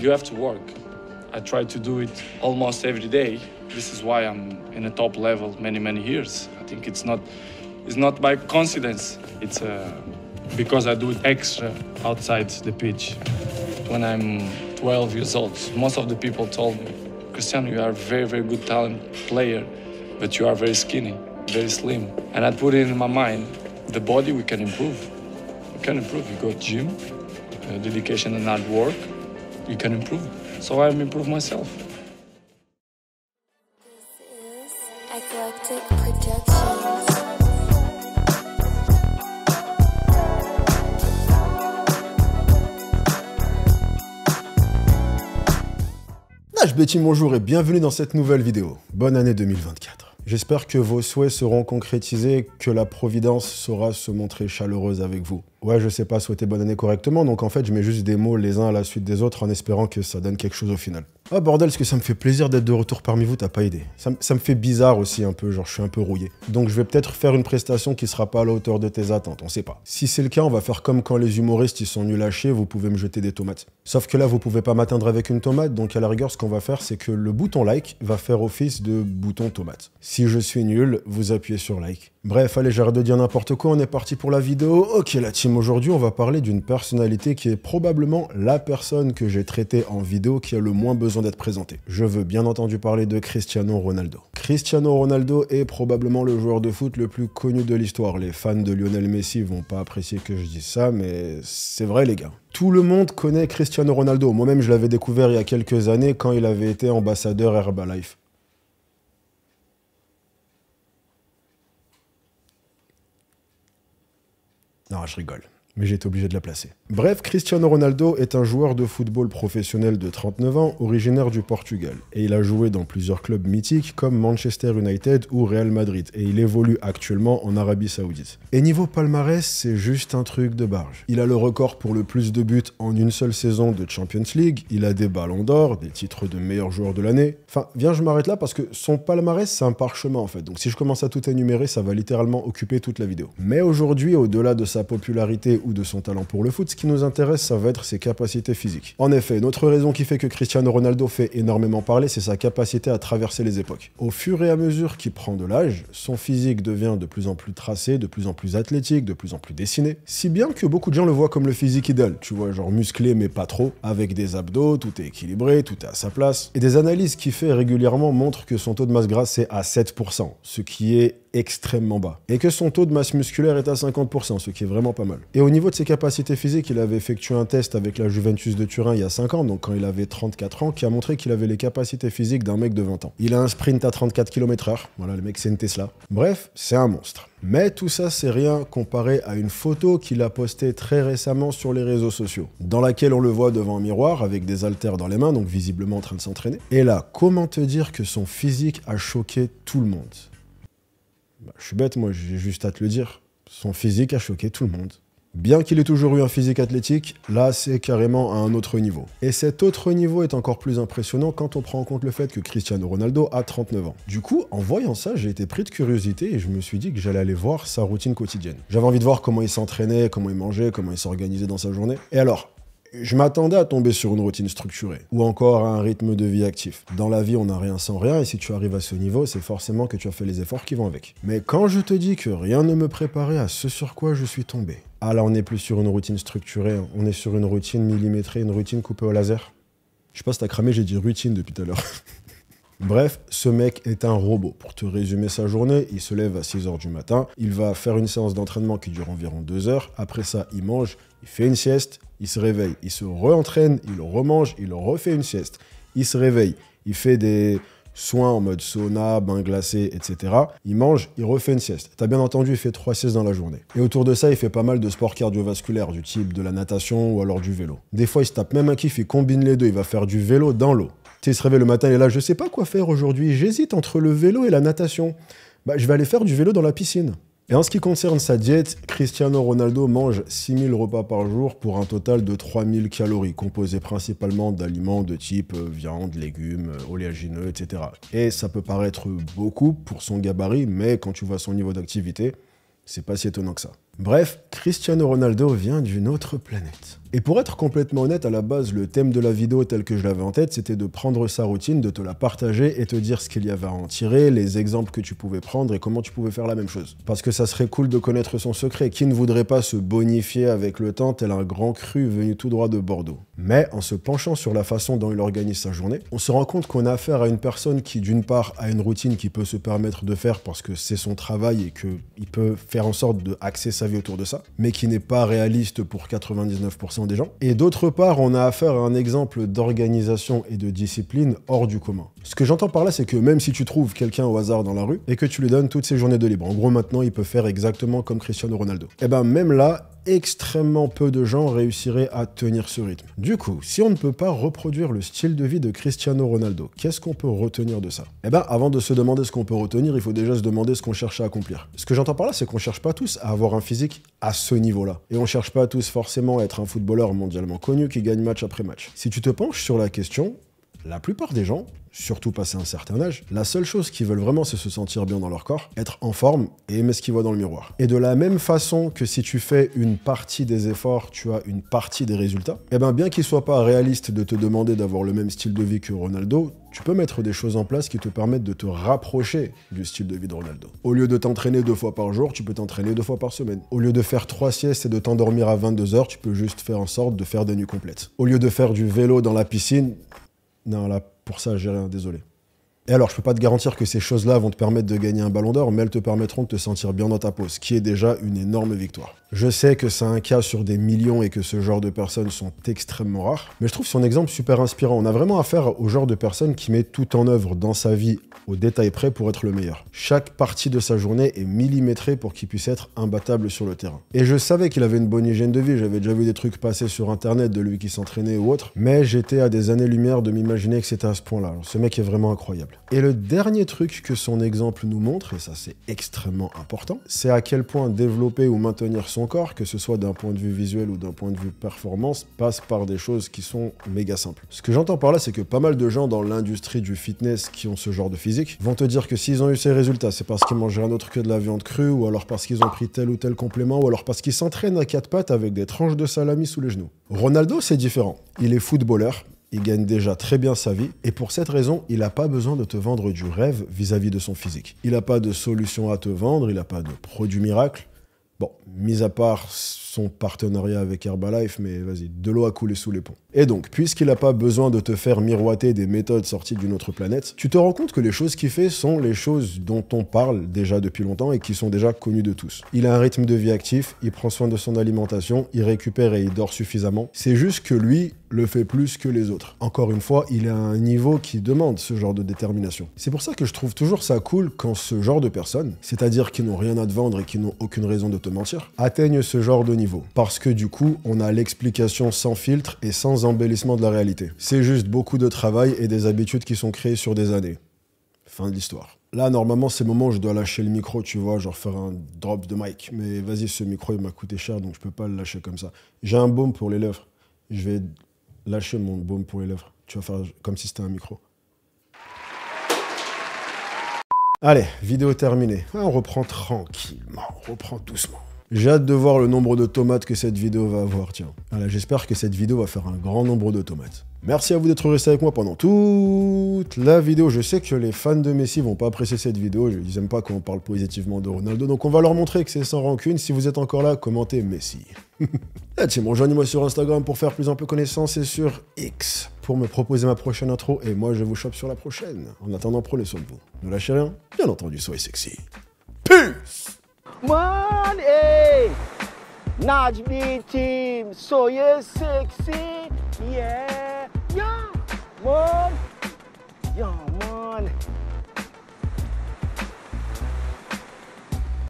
You have to work. I try to do it almost every day. This is why I'm in a top level many years. I think it's not by coincidence. It's because I do it extra outside the pitch. When I'm 12 years old, most of the people told me, Cristiano, you are a very good talent player, but you are very skinny, very slim. And I put it in my mind, the body we can improve. We can improve. You go to gym, dedication and hard work, you can improve. So I've improved myself. This is Eclectic Productions. Betty, bonjour et bienvenue dans cette nouvelle vidéo. Bonne année 2024. J'espère que vos souhaits seront concrétisés, que la Providence saura se montrer chaleureuse avec vous. Ouais, je sais pas souhaiter bonne année correctement, donc en fait, je mets juste des mots les uns à la suite des autres en espérant que ça donne quelque chose au final. Ah bordel, ce que ça me fait plaisir d'être de retour parmi vous, t'as pas idée. Ça me fait bizarre aussi un peu, genre je suis un peu rouillé. Donc je vais peut-être faire une prestation qui sera pas à la hauteur de tes attentes, on sait pas. Si c'est le cas, on va faire comme quand les humoristes ils sont nuls à chier, vous pouvez me jeter des tomates. Sauf que là, vous pouvez pas m'atteindre avec une tomate, donc à la rigueur, ce qu'on va faire, c'est que le bouton like va faire office de bouton tomate. Si je suis nul, vous appuyez sur like. Bref, allez, j'arrête de dire n'importe quoi, on est parti pour la vidéo. Ok la team, aujourd'hui on va parler d'une personnalité qui est probablement la personne que j'ai traitée en vidéo qui a le moins besoin d'être présentée. Je veux bien entendu parler de Cristiano Ronaldo. Cristiano Ronaldo est probablement le joueur de foot le plus connu de l'histoire. Les fans de Lionel Messi vont pas apprécier que je dise ça, mais c'est vrai les gars. Tout le monde connaît Cristiano Ronaldo. Moi-même, je l'avais découvert il y a quelques années quand il avait été ambassadeur Herbalife. Non, je rigole. Mais j'ai été obligé de la placer. Bref, Cristiano Ronaldo est un joueur de football professionnel de 39 ans, originaire du Portugal. Et il a joué dans plusieurs clubs mythiques comme Manchester United ou Real Madrid. Et il évolue actuellement en Arabie Saoudite. Et niveau palmarès, c'est juste un truc de barge. Il a le record pour le plus de buts en une seule saison de Champions League. Il a des ballons d'or, des titres de meilleur joueur de l'année. Enfin, viens, je m'arrête là parce que son palmarès, c'est un parchemin en fait. Donc si je commence à tout énumérer, ça va littéralement occuper toute la vidéo. Mais aujourd'hui, au-delà de sa popularité ou de son talent pour le foot, ce qui nous intéresse, ça va être ses capacités physiques. En effet, une autre raison qui fait que Cristiano Ronaldo fait énormément parler, c'est sa capacité à traverser les époques. Au fur et à mesure qu'il prend de l'âge, son physique devient de plus en plus tracé, de plus en plus athlétique, de plus en plus dessiné, si bien que beaucoup de gens le voient comme le physique idéal, tu vois, genre musclé mais pas trop, avec des abdos, tout est équilibré, tout est à sa place. Et des analyses qu'il fait régulièrement montrent que son taux de masse grasse est à 7%, ce qui est extrêmement bas. Et que son taux de masse musculaire est à 50%, ce qui est vraiment pas mal. Et au niveau de ses capacités physiques, il avait effectué un test avec la Juventus de Turin il y a 5 ans, donc quand il avait 34 ans, qui a montré qu'il avait les capacités physiques d'un mec de 20 ans. Il a un sprint à 34 km/h, voilà, le mec c'est une Tesla. Bref, c'est un monstre. Mais tout ça, c'est rien comparé à une photo qu'il a postée très récemment sur les réseaux sociaux, dans laquelle on le voit devant un miroir avec des haltères dans les mains, donc visiblement en train de s'entraîner. Et là, comment te dire que son physique a choqué tout le monde ? Bah, je suis bête, moi, j'ai juste à te le dire. Son physique a choqué tout le monde. Bien qu'il ait toujours eu un physique athlétique, là, c'est carrément à un autre niveau. Et cet autre niveau est encore plus impressionnant quand on prend en compte le fait que Cristiano Ronaldo a 39 ans. Du coup, en voyant ça, j'ai été pris de curiosité et je me suis dit que j'allais aller voir sa routine quotidienne. J'avais envie de voir comment il s'entraînait, comment il mangeait, comment il s'organisait dans sa journée. Et alors, je m'attendais à tomber sur une routine structurée, ou encore à un rythme de vie actif. Dans la vie, on n'a rien sans rien, et si tu arrives à ce niveau, c'est forcément que tu as fait les efforts qui vont avec. Mais quand je te dis que rien ne me préparait à ce sur quoi je suis tombé, ah là, on n'est plus sur une routine structurée, on est sur une routine millimétrée, une routine coupée au laser. Je sais pas si t'as cramé, j'ai dit routine depuis tout à l'heure. Bref, ce mec est un robot. Pour te résumer sa journée, il se lève à 6 h du matin, il va faire une séance d'entraînement qui dure environ 2 heures, après ça, il mange, il fait une sieste, il se réveille, il se re-entraîne, il remange, il refait une sieste, il se réveille, il fait des soins en mode sauna, bain glacé, etc. Il mange, il refait une sieste. T'as bien entendu, il fait 3 siestes dans la journée. Et autour de ça, il fait pas mal de sports cardiovasculaires, du type de la natation ou alors du vélo. Des fois, il se tape même un kiff, il combine les deux, il va faire du vélo dans l'eau. Tu sais, il se réveille le matin, il est là, je sais pas quoi faire aujourd'hui, j'hésite entre le vélo et la natation. Bah, je vais aller faire du vélo dans la piscine. Et en ce qui concerne sa diète, Cristiano Ronaldo mange 6000 repas par jour pour un total de 3000 calories, composés principalement d'aliments de type viande, légumes, oléagineux, etc. Et ça peut paraître beaucoup pour son gabarit, mais quand tu vois son niveau d'activité, c'est pas si étonnant que ça. Bref, Cristiano Ronaldo vient d'une autre planète. Et pour être complètement honnête, à la base, le thème de la vidéo tel que je l'avais en tête, c'était de prendre sa routine, de te la partager et te dire ce qu'il y avait à en tirer, les exemples que tu pouvais prendre et comment tu pouvais faire la même chose. Parce que ça serait cool de connaître son secret. Qui ne voudrait pas se bonifier avec le temps tel un grand cru venu tout droit de Bordeaux? Mais en se penchant sur la façon dont il organise sa journée, on se rend compte qu'on a affaire à une personne qui, d'une part, a une routine qu'il peut se permettre de faire parce que c'est son travail et qu'il peut faire en sorte d'axer sa vie autour de ça, mais qui n'est pas réaliste pour 99% des gens. Et d'autre part, on a affaire à un exemple d'organisation et de discipline hors du commun. Ce que j'entends par là, c'est que même si tu trouves quelqu'un au hasard dans la rue et que tu lui donnes toutes ses journées de libre, en gros maintenant il peut faire exactement comme Cristiano Ronaldo, et ben même là, extrêmement peu de gens réussiraient à tenir ce rythme. Du coup, si on ne peut pas reproduire le style de vie de Cristiano Ronaldo, qu'est-ce qu'on peut retenir de ça? Eh ben, avant de se demander ce qu'on peut retenir, il faut déjà se demander ce qu'on cherche à accomplir. Ce que j'entends par là, c'est qu'on cherche pas tous à avoir un physique à ce niveau-là. Et on cherche pas tous forcément à être un footballeur mondialement connu qui gagne match après match. Si tu te penches sur la question, la plupart des gens, surtout passé un certain âge, la seule chose qu'ils veulent vraiment, c'est se sentir bien dans leur corps, être en forme et aimer ce qu'ils voient dans le miroir. Et de la même façon que si tu fais une partie des efforts, tu as une partie des résultats, eh ben bien qu'il soit pas réaliste de te demander d'avoir le même style de vie que Ronaldo, tu peux mettre des choses en place qui te permettent de te rapprocher du style de vie de Ronaldo. Au lieu de t'entraîner 2 fois par jour, tu peux t'entraîner 2 fois par semaine. Au lieu de faire 3 siestes et de t'endormir à 22 heures, tu peux juste faire en sorte de faire des nuits complètes. Au lieu de faire du vélo dans la piscine, non, là, pour ça, j'ai rien, désolé. Et alors, je peux pas te garantir que ces choses-là vont te permettre de gagner un ballon d'or, mais elles te permettront de te sentir bien dans ta peau, ce qui est déjà une énorme victoire. Je sais que c'est un cas sur des millions et que ce genre de personnes sont extrêmement rares, mais je trouve son exemple super inspirant. On a vraiment affaire au genre de personne qui met tout en œuvre dans sa vie au détail près pour être le meilleur. Chaque partie de sa journée est millimétrée pour qu'il puisse être imbattable sur le terrain. Et je savais qu'il avait une bonne hygiène de vie, j'avais déjà vu des trucs passer sur internet de lui qui s'entraînait ou autre, mais j'étais à des années-lumière de m'imaginer que c'était à ce point-là. Ce mec est vraiment incroyable. Et le dernier truc que son exemple nous montre, et ça c'est extrêmement important, c'est à quel point développer ou maintenir son corps, que ce soit d'un point de vue visuel ou d'un point de vue performance, passe par des choses qui sont méga simples. Ce que j'entends par là, c'est que pas mal de gens dans l'industrie du fitness qui ont ce genre de physique vont te dire que s'ils ont eu ces résultats, c'est parce qu'ils mangent rien d'autre que de la viande crue, ou alors parce qu'ils ont pris tel ou tel complément, ou alors parce qu'ils s'entraînent à 4 pattes avec des tranches de salami sous les genoux. Ronaldo, c'est différent. Il est footballeur, il gagne déjà très bien sa vie, et pour cette raison, il n'a pas besoin de te vendre du rêve vis-à-vis de son physique. Il n'a pas de solution à te vendre, il n'a pas de produit miracle. Bon, mis à part son partenariat avec Herbalife, mais vas-y, de l'eau a coulé sous les ponts. Et donc, puisqu'il n'a pas besoin de te faire miroiter des méthodes sorties d'une autre planète, tu te rends compte que les choses qu'il fait sont les choses dont on parle déjà depuis longtemps et qui sont déjà connues de tous. Il a un rythme de vie actif, il prend soin de son alimentation, il récupère et il dort suffisamment. C'est juste que lui le fait plus que les autres. Encore une fois, il est à un niveau qui demande ce genre de détermination. C'est pour ça que je trouve toujours ça cool quand ce genre de personnes, c'est-à-dire qui n'ont rien à te vendre et qui n'ont aucune raison de te mentir, atteignent ce genre de niveau. Parce que du coup, on a l'explication sans filtre et sans embellissement de la réalité. C'est juste beaucoup de travail et des habitudes qui sont créées sur des années. Fin de l'histoire. Là, normalement, c'est le moment où je dois lâcher le micro, tu vois, genre faire un drop de mic. Mais vas-y, ce micro, il m'a coûté cher, donc je peux pas le lâcher comme ça. J'ai un baume pour les lèvres. Je vais lâcher mon baume pour les lèvres. Tu vas faire comme si c'était un micro. Allez, vidéo terminée. On reprend tranquillement, on reprend doucement. J'ai hâte de voir le nombre de tomates que cette vidéo va avoir, tiens. Voilà, j'espère que cette vidéo va faire un grand nombre de tomates. Merci à vous d'être resté avec moi pendant toute la vidéo. Je sais que les fans de Messi vont pas apprécier cette vidéo. Ils aiment pas quand on parle positivement de Ronaldo. Donc on va leur montrer que c'est sans rancune. Si vous êtes encore là, commentez Messi. Et tiens, rejoignez-moi sur Instagram pour faire plus un peu connaissance et sur X pour me proposer ma prochaine intro. Et moi, je vous chope sur la prochaine. En attendant, prenez soin de vous. Ne lâchez rien. Bien entendu, soyez sexy. Peace! Man, hey! Najmi team, so you're sexy, yeah, yeah, man.